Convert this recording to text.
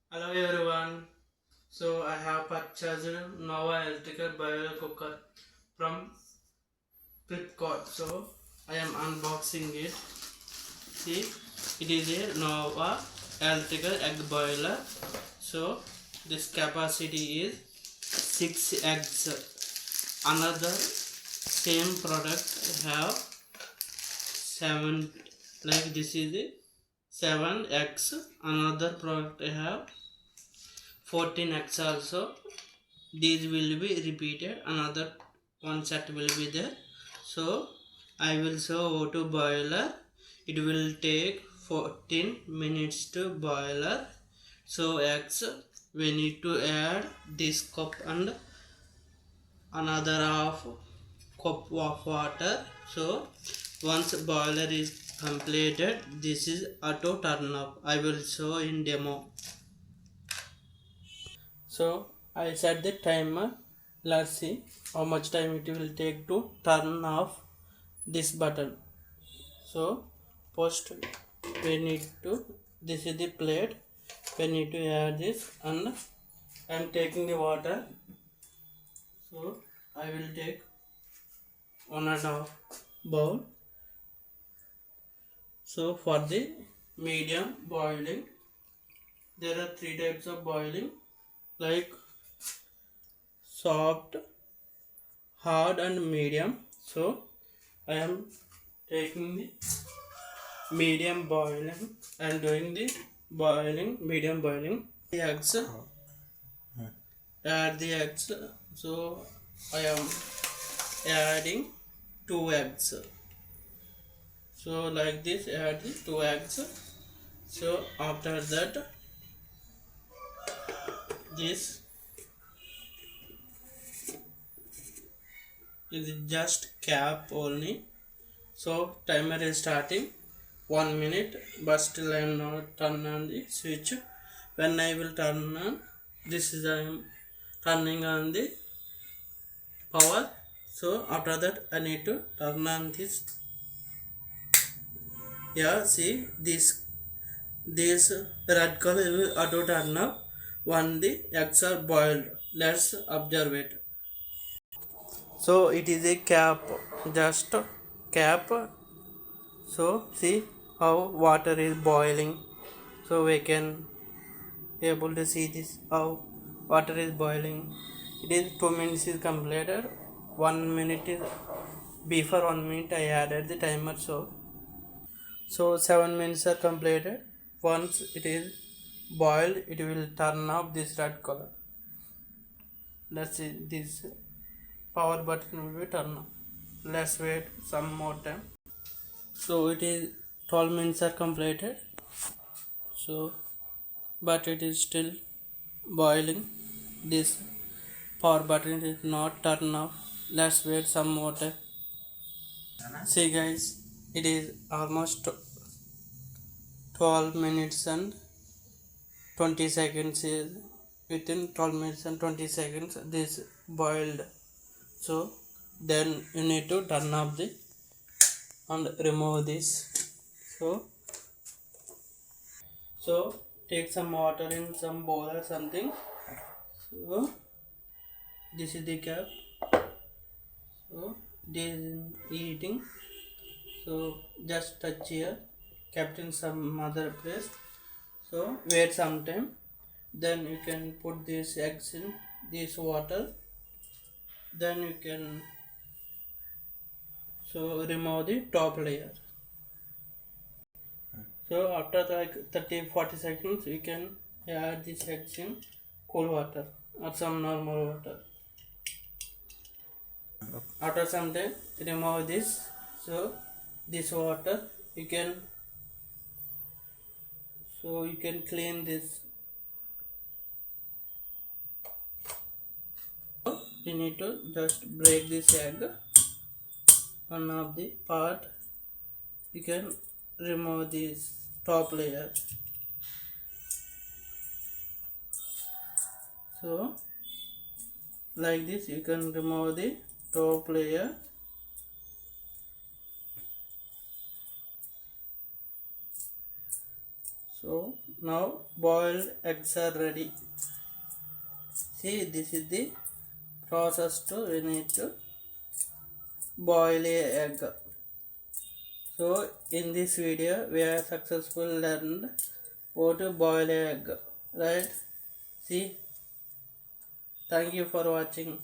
Hello everyone. So I have purchased Nova electrical boiler cooker from Flipkart. So I am unboxing it. See, it is a Nova electrical egg boiler. So this capacity is 6 eggs. Another same product have 7, like this is the 7 eggs. Another product I have 14 eggs also. These will be repeated, another one set will be there. So I will show how to boiler. It will take 14 minutes to boiler. So eggs, we need to add this cup and another half cup of water. So once boiler is completed, this is auto turn off. I will show in demo. So I set the timer. Let's see how much time it will take to turn off this button. So first we need to, this is the plate, we need to add this, and I am taking the water. So I will take 1.5 bowl. So for the medium boiling, there are 3 types of boiling, like soft, hard and medium. So I am taking the medium boiling and doing the boiling, medium boiling. The eggs, add the eggs. So I am adding 2 eggs. So like this, add the 2 eggs. So after that, this is just cap only. So timer is starting 1 minute, but still I am not turn on the switch. When I will turn on, this is I am turning on the power. So after that I need to turn on this. Yeah, see this red color will auto turn up when the eggs are boiled. Let's observe it. So it is a cap, just cap. So see how water is boiling. So we can able to see this how water is boiling. It is 2 minutes is completed. 1 minute is before 1 minute I added the timer. So 7 minutes are completed. Once it is boiled, it will turn off this red color. Let's see, this power button will be turned on. Let's wait some more time. So it is 12 minutes are completed. So but it is still boiling. This power button is not turned off. Let's wait some more time. See guys, it is almost 12 minutes and 20 seconds. Is within 12 minutes and 20 seconds this boiled. So then you need to turn off the and remove this. So take some water in some bowl or something. So this is the cap. So this is eating. So just touch here, kept in some other place. So wait some time. Then you can put these eggs in this water. Then you can remove the top layer. So after like 30-40 seconds, we can add this eggs in cool water or some normal water. After some time, remove this. So this water you can clean this. So you need to just break this egg. One of the part you can remove this top layer. So like this you can remove the top layer. So Now boiled eggs are ready. See, this is the process to we need to boil a egg. So in this video we have successfully learned how to boil a egg, right? See, thank you for watching.